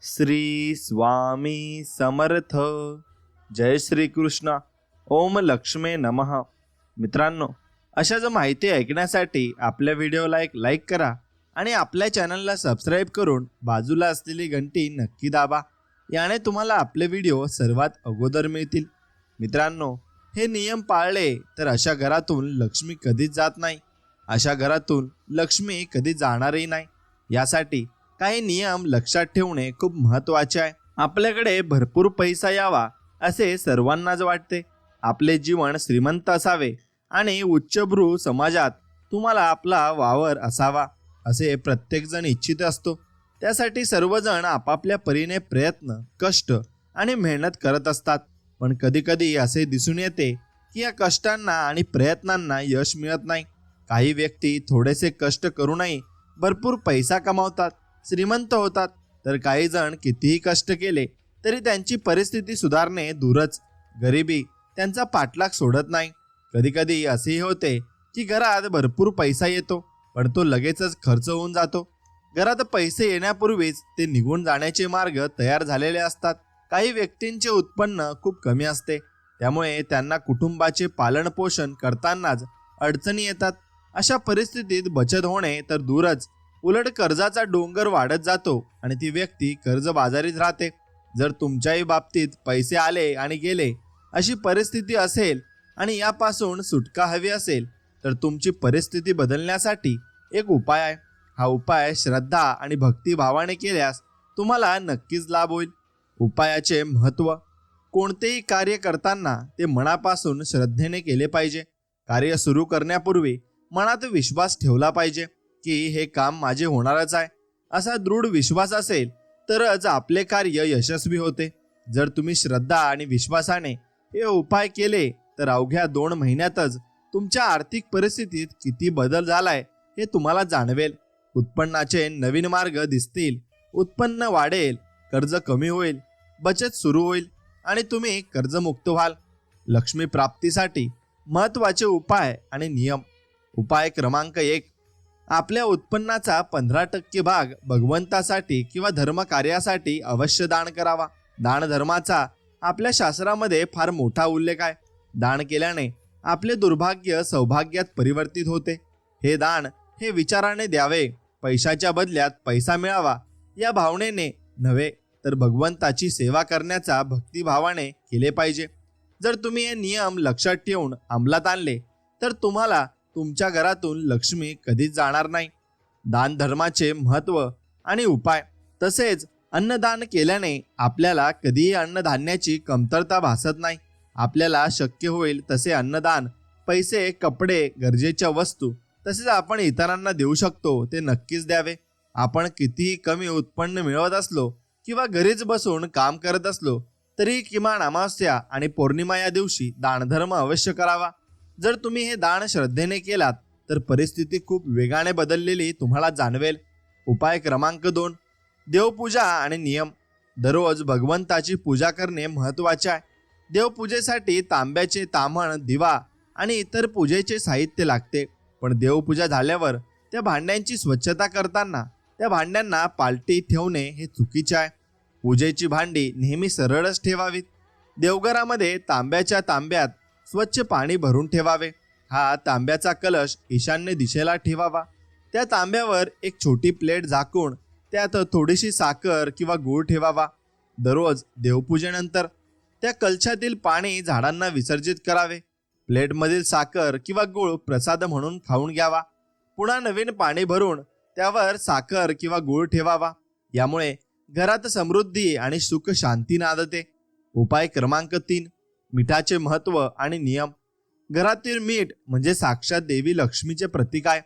श्री स्वामी समर्थ. जय श्री कृष्ण. ओम लक्ष्मे नमः. मित्रांनो, अशा जर माहिती ऐकण्यासाठी आपल्या व्हिडिओला एक लाईक करा आणि आपल्या चॅनलला सबस्क्राईब करून बाजूला असलेली घंटी नक्की दाबा. याने तुम्हाला आपले व्हिडिओ सर्वात अगोदर मिळतील. मित्रांनो, हे नियम पाळले तर अशा घरातून लक्ष्मी कधीच जात नाही, अशा घरातून लक्ष्मी कधी जाणारही नाही. यासाठी काही नियम लक्षात ठेवणे खूप महत्त्वाचे आहे. आपल्याकडे भरपूर पैसा यावा असे सर्वांनाच वाटते. आपले जीवन श्रीमंत असावे आणि उच्चभ्रू समाजात तुम्हाला आपला वावर असावा असे प्रत्येकजण इच्छित असतो. त्यासाठी सर्वजण आपापल्या परीने प्रयत्न, कष्ट आणि मेहनत करत असतात. पण कधीकधी असे दिसून येते की या कष्टांना आणि प्रयत्नांना यश मिळत नाही. काही व्यक्ती थोडेसे कष्ट करूनही भरपूर पैसा कमावतात, श्रीमंत होतात, तर काही जण कितीही कष्ट केले तरी त्यांची परिस्थिती सुधारणे दूरच, गरिबी त्यांचा पाठलाग सोडत नाही. कधीकधी असेही होते की घरात भरपूर पैसा येतो पण तो लगेचच खर्च होऊन जातो. घरात पैसे येण्यापूर्वीच ते निघून जाण्याचे मार्ग तयार झालेले असतात. काही व्यक्तींचे उत्पन्न खूप कमी असते, त्यामुळे त्यांना कुटुंबाचे पालनपोषण करतानाच अडचणी येतात. अशा परिस्थितीत बचत होणे तर दूरच, उलट कर्जाचा डोंगर वाढत जातो आणि ती व्यक्ती कर्जबाजारीच राहते. जर तुमच्याही बाबतीत पैसे आले आणि गेले अशी परिस्थिती असेल आणि यापासून सुटका हवी असेल तर तुमची परिस्थिती बदलण्यासाठी एक उपाय आहे. हा उपाय श्रद्धा आणि भक्तिभावाने केल्यास तुम्हाला नक्कीच लाभ होईल. उपायाचे महत्त्व: कोणतेही कार्य करताना ते मनापासून श्रद्धेने केले पाहिजे. कार्य सुरू करण्यापूर्वी मनात विश्वास ठेवला पाहिजे की हे काम माझे होणारच आहे. असा दृढ विश्वास असेल तरच आपले कार्य यशस्वी होते. जर तुम्ही श्रद्धा आणि विश्वासाने हे उपाय केले तर अवघ्या 2 महिन्यातच तुमच्या आर्थिक परिस्थितीत किती बदल झालाय हे तुम्हाला जाणवेल. उत्पन्नाचे नवीन मार्ग दिसतील, उत्पन्न वाढेल, कर्ज कमी होईल, बचत सुरू होईल आणि तुम्ही कर्जमुक्त व्हाल. लक्ष्मी प्राप्तीसाठी महत्त्वाचे उपाय आणि नियम. उपाय क्रमांक 1: आपल्या उत्पन्नाचा 15% भाग भगवंतासाठी किंवा धर्मकार्यासाठी अवश्य दान करावा. दानधर्माचा आपल्या शास्त्रामध्ये फार मोठा उल्लेख आहे. दान केल्याने आपले दुर्भाग्य सौभाग्यात परिवर्तित होते. हे दान हे विचाराने द्यावे, पैशाच्या बदल्यात पैसा मिळावा या भावनेने नव्हे, तर भगवंताची सेवा करण्याचा भक्तिभावाने केले पाहिजे. जर तुम्ही हे नियम लक्षात ठेवून अंमलात आणले तर तुम्हाला तुमच्या घरातून लक्ष्मी कधीच जाणार नाही. दान धर्माचे महत्त्व आणि उपाय. तसेच अन्नदान केल्याने आपल्याला कधीही अन्नधान्याची कमतरता भासत नाही. आपल्याला शक्य होईल तसे अन्नदान, पैसे, कपडे, गरजेच्या वस्तू तसेच आपण इतरांना देऊ शकतो ते नक्कीच द्यावे. आपण कितीही कमी उत्पन्न मिळवत असलो किंवा घरीच बसून काम करत असलो तरी किमान अमावस्या आणि पौर्णिमा या दिवशी दानधर्म अवश्य करावा. जर तुम्ही हे दान श्रद्धेने केलात तर परिस्थिती खूप वेगाने बदललेली तुम्हाला जाणवेल. उपाय क्रमांक 2: देवपूजा आणि नियम. दररोज भगवंताची पूजा करणे महत्त्वाचे आहे. देवपूजेसाठी तांब्याचे ताम्हण, दिवा आणि इतर पूजेचे साहित्य लागते. पण देवपूजा झाल्यावर त्या भांड्यांची स्वच्छता करताना त्या भांड्यांना पालटी ठेवणे हे चुकीचे आहे. पूजेची भांडी नेहमी सरळच ठेवावीत. देवघरामध्ये तांब्याच्या तांब्यात स्वच्छ पाणी भरून ठेवावे. हा तांब्याचा कलश ईशान्य दिशेला ठेवावा. त्या तांब्यावर एक छोटी प्लेट झाकून त्यात थोडीशी साखर किंवा गूळ ठेवावा. दररोज देवपूजेनंतर त्या कलशातील पाणी झाडांना विसर्जित करावे. प्लेटमधील साखर किंवा गूळ प्रसाद म्हणून खाऊन घ्यावा. पुन्हा नवीन पाणी भरून त्यावर साखर किंवा गूळ ठेवावा. यामुळे घरात समृद्धी आणि सुख शांती नांदते. उपाय क्रमांक 3: मिठाचे महत्त्व आणि नियम. घरातील मीठ म्हणजे साक्षात देवी लक्ष्मीचे प्रतीक आहे.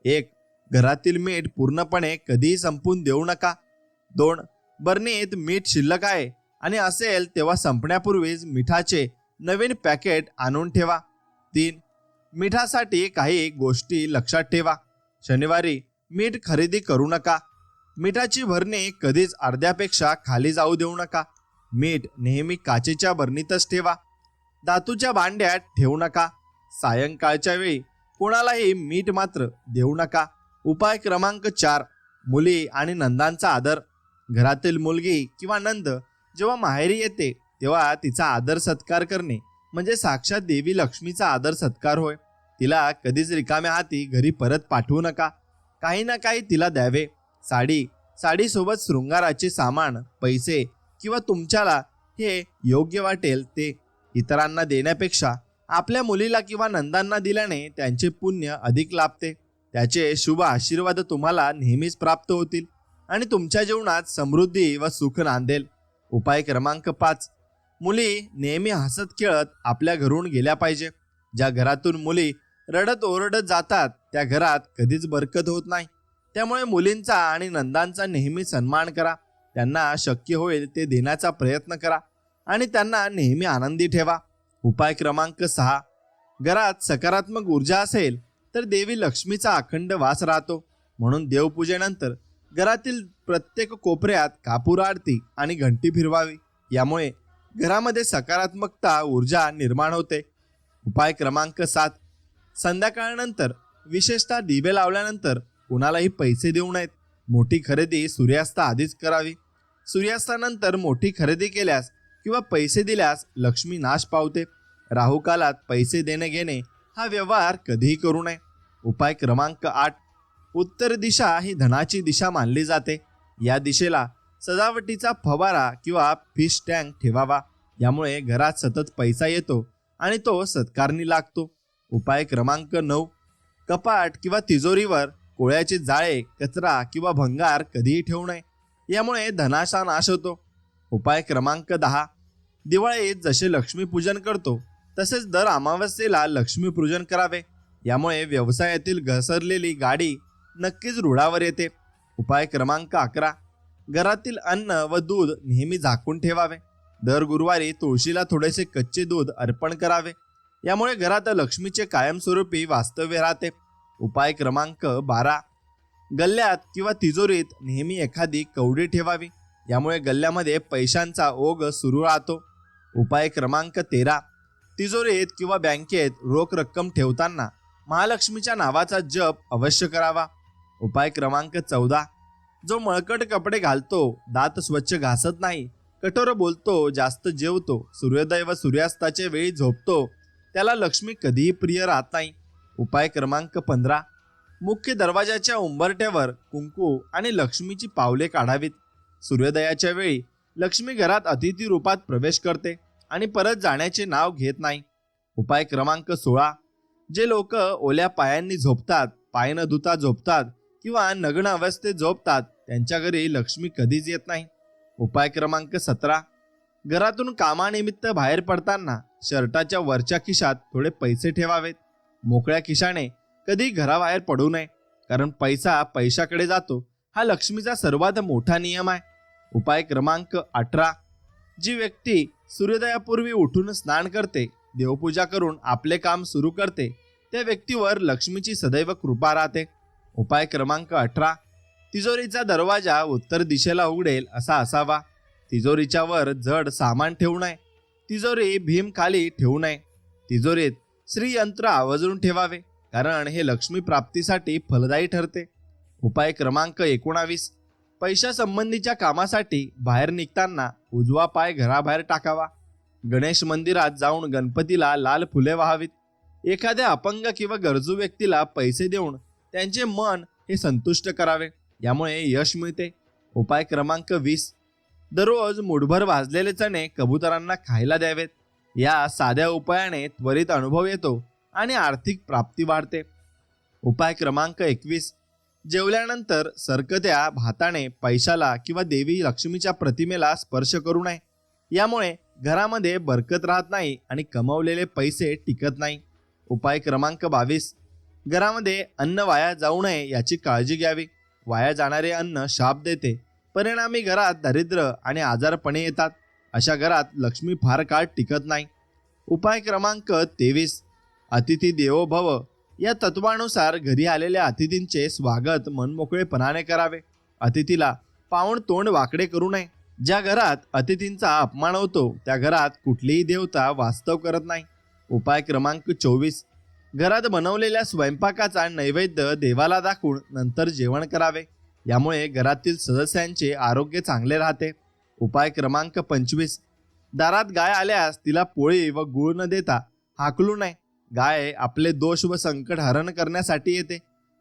1. घरातील मीठ पूर्णपणे कधीही संपून देऊ नका. 2. बरणीत मीठ शिल्लक आहे आणि असेल तेव्हा संपण्यापूर्वीच मिठाचे नवीन पॅकेट आणून ठेवा. 3. मिठासाठी काही गोष्टी लक्षात ठेवा. शनिवारी मीठ खरेदी करू नका. मिठाची भरणी कधीच अर्ध्यापेक्षा खाली जाऊ देऊ नका. मीठ नेहमी काचेच्या बरणीतच ठेवा. धातूच्या भांड्यात ठेवू नका. सायंकाळच्या वेळी कोणालाही मीठ मात्र देऊ नका. उपाय क्रमांक 4: मुली आणि नंदांचा आदर. घरातील मुलगी किंवा नंद जेव्हा माहेरी येते तेव्हा तिचा आदर सत्कार करणे म्हणजे साक्षात देवी लक्ष्मीचा आदर सत्कार होय. तिला कधीच रिकाम्या हाती घरी परत पाठवू नका. काही ना काही तिला द्यावे. साडीसोबत शृंगाराचे सामान, पैसे किंवा तुमच्याला हे योग्य वाटेल ते इतरांना देण्यापेक्षा आपल्या मुलीला किंवा नंदांना दिल्याने त्यांचे पुण्य अधिक लाभते. त्याचे शुभ आशीर्वाद तुम्हाला नेहमीच प्राप्त होतील आणि तुमच्या जीवनात समृद्धी व सुख नांदेल. उपाय क्रमांक 5. मुली नेहमी हसत खेळत आपल्या घरून गेल्या पाहिजे. ज्या घरातून मुली रडत ओरडत जातात त्या घरात कधीच बरकत होत नाही. त्यामुळे मुलींचा आणि नंदांचा नेहमी सन्मान करा. त्यांना शक्य होईल ते देण्याचा प्रयत्न करा आणि त्यांना नेहमी आनंदी ठेवा. उपाय क्रमांक 6. घरात सकारात्मक ऊर्जा असेल तर देवी लक्ष्मीचा अखंड वास राहतो. म्हणून देवपूजेनंतर घरातील प्रत्येक कोपऱ्यात कापूर आरती आणि घंटी फिरवावी. यामुळे घरामध्ये सकारात्मकता ऊर्जा निर्माण होते. उपाय क्रमांक 7. संध्याकाळनंतर विशेषतः दिवे लावल्यानंतर कुणालाही पैसे देऊ नयेत. मोठी खरेदी सूर्यास्ताआधीच करावी. सूर्यास्तानंतर मोठी खरेदी केल्यास किंवा पैसे दिल्यास लक्ष्मी नाश पावते. राहुकालात पैसे देणे घेणे हा व्यवहार कधीही करू नये. उपाय क्रमांक 8. उत्तर दिशा ही धनाची दिशा मानली जाते. या दिशेला सजावटीचा फवारा किंवा फिश टँक ठेवावा. यामुळे घरात सतत पैसा येतो आणि तो सत्कारणी लागतो. उपाय क्रमांक 9. कपाट किंवा तिजोरीवर कोळ्याचे जाळे, कचरा किंवा भंगार कधीही ठेवू नये. यामुळे धनाचा नाश होतो. उपाय क्रमांक 10. दिवाळीत जसे लक्ष्मीपूजन करतो तसेच दर अमावस्येला लक्ष्मीपूजन करावे. यामुळे व्यवसायातील घसरलेली गाडी नक्कीच रुळावर येते. उपाय क्रमांक 11. घरातील अन्न व दूध नेहमी झाकून ठेवावे. दर गुरुवारी तुळशीला थोडेसे कच्चे दूध अर्पण करावे. यामुळे घरात लक्ष्मीचे कायमस्वरूपी वास्तव्य राहते. उपाय क्रमांक 12. गल्ल्यात किंवा तिजोरीत नेहमी एखादी कवडी ठेवावी. यामुळे गल्ल्यामध्ये पैशांचा ओघ सुरू राहतो. उपाय क्रमांक 13. तिजोरीत किंवा बँकेत रोख रक्कम ठेवताना महालक्ष्मीच्या नावाचा जप अवश्य करावा. उपाय क्रमांक 14. जो मळकट कपडे घालतो, दात स्वच्छ घासत नाही, कठोर बोलतो, जास्त जेवतो, सूर्योदय व सूर्यास्ताच्या वेळी झोपतो, त्याला लक्ष्मी कधीही प्रिय राहत नाही. उपाय क्रमांक 15. मुख्य दरवाजाच्या उंबरठ्यावर कुंकू आणि लक्ष्मीची पावले काढावीत. सूर्योदयाच्या वेळी लक्ष्मी घरात अतिथी रूपात प्रवेश करते आणि परत जाण्याचे नाव घेत नाही. उपाय क्रमांक 16. जे लोक ओल्या पायांनी झोपतात, पाय न धुता झोपतात किंवा नग्न अवस्थेत झोपतात त्यांच्या घरी लक्ष्मी कधीच येत नाही. उपाय क्रमांक 17. घरातून कामानिमित्त बाहेर पडताना शर्टाच्या वरच्या खिशात थोडे पैसे ठेवावेत. मोकळ्या खिशाने कधी घराबाहेर पडू नये, कारण पैसा पैशाकडे जातो हा लक्ष्मीचा सर्वात मोठा नियम आहे. उपाय क्रमांक 18. जी व्यक्ती सूर्योदयापूर्वी उठून स्नान करते, देवपूजा करून आपले काम सुरू करते, त्या व्यक्तीवर लक्ष्मीची सदैव कृपा राहते. उपाय क्रमांक 18. तिजोरीचा दरवाजा उत्तर दिशेला उघडेल असा असावा. तिजोरीच्या वर जड सामान ठेवू नये. तिजोरी भीम खाली ठेवू नये. तिजोरीत श्रीयंत्र आवर्जून ठेवावे, कारण हे लक्ष्मी प्राप्तीसाठी फलदायी ठरते. उपाय क्रमांक 19. पैशासंबंधीच्या कामासाठी बाहेर निघताना उजवा पाय घराबाहेर टाकावा. गणेश मंदिरात जाऊन गणपतीला लाल फुले वाहावीत. एखाद्या अपंग किंवा गरजू व्यक्तीला पैसे देऊन त्यांचे मन हे संतुष्ट करावे. यामुळे यश मिळते. उपाय क्रमांक 20. दररोज मुठभर भाजलेले चणे कबुतरांना खायला द्यावेत. या साध्या उपायाने त्वरित अनुभव येतो आणि आर्थिक प्राप्ती वाढते. उपाय क्रमांक 21. जेवल्यानंतर सरकत्या भाताने पैशाला किंवा देवी लक्ष्मीच्या प्रतिमेला स्पर्श करू नये. यामुळे घरामध्ये बरकत राहत नाही आणि कमवलेले पैसे टिकत नाही. उपाय क्रमांक 22. घरामध्ये अन्न वाया जाऊ नये याची काळजी घ्यावी. वाया जाणारे अन्न शाप देते. परिणामी घरात दारिद्र्य आणि आजारपणे येतात. अशा घरात लक्ष्मी फार काळ टिकत नाही. उपाय क्रमांक 23. अतिथी देवो भव या तत्वानुसार घरी आलेल्या अतिथींचे स्वागत मनमोकळेपणाने करावे. अतिथीला पाऊण तोंड वाकडे करू नये. ज्या घरात अतिथींचा अपमान होतो त्या घरात कुठलीही देवता वास्तव करत नाही. उपाय क्रमांक 24. घरात बनवलेल्या स्वयंपाकाचा नैवेद्य देवाला दाखवून नंतर जेवण करावे. यामुळे घरातील सदस्यांचे आरोग्य चांगले राहते. उपाय क्रमांक 25. दारात गाय आल्यास तिला पोळी व गूळ न देता हाकलू नये. गाय आपले दोष व संकट हरण करण्यासाठी येते.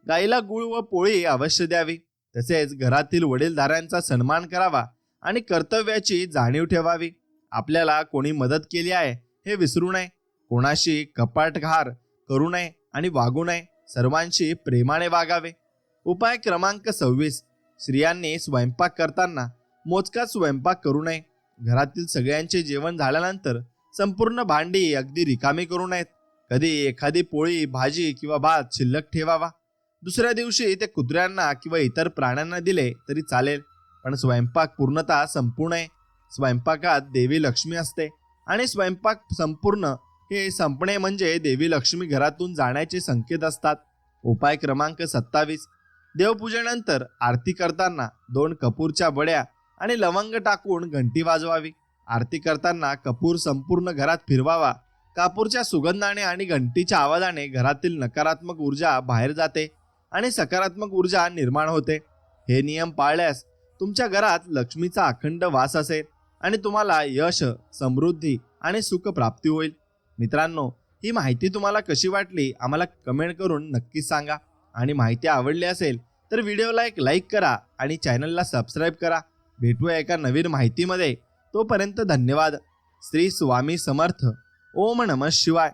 गायीला गूळ व पोळी अवश्य द्यावी. तसेच घरातील वडीलधाऱ्यांचा सन्मान करावा आणि कर्तव्याची जाणीव ठेवावी. आपल्याला कोणी मदत केली आहे हे विसरू नये. कोणाशी कपाटघार करू नये आणि वागू नये. सर्वांशी प्रेमाने वागावे. उपाय क्रमांक 26. स्त्रियांनी स्वयंपाक करताना मोजका स्वयंपाक करू नये. घरातील सगळ्यांचे जेवण झाल्यानंतर संपूर्ण भांडी अगदी रिकामी करू नयेत. कधी एखादी पोळी, भाजी किंवा भात शिल्लक ठेवावा. दुसऱ्या दिवशी ते कुत्र्यांना किंवा इतर प्राण्यांना दिले तरी चालेल, पण स्वयंपाक पूर्णतः संपू नये. स्वयंपाकात देवी लक्ष्मी असते आणि स्वयंपाक संपूर्ण हे संपणे म्हणजे देवी लक्ष्मी घरातून जाण्याचे संकेत असतात. उपाय क्रमांक 27. देवपूजेनंतर आरती करताना 2 कपूरच्या बड्या आणि लवंग टाकून घंटी वाजवावी. आरती करताना कपूर संपूर्ण घरात फिरवावा. कापूरच्या सुगंधाने आणि घंटीच्या आवाजाने घरातील नकारात्मक ऊर्जा बाहेर जाते आणि सकारात्मक ऊर्जा निर्माण होते. हे नियम पाळल्यास तुमच्या घरात लक्ष्मीचा अखंड वास असेल आणि तुम्हाला यश, समृद्धी आणि सुख प्राप्ती होईल. मित्रांनो, ही माहिती तुम्हाला कशी वाटली आम्हाला कमेंट करून नक्की सांगा. आणि माहिती आवडली असेल तर व्हिडिओला एक लाईक करा आणि चॅनलला सबस्क्राईब करा. भेटूया एका नवीन माहितीमध्ये. तोपर्यंत धन्यवाद. श्री स्वामी समर्थ. ओम नमः शिवाय.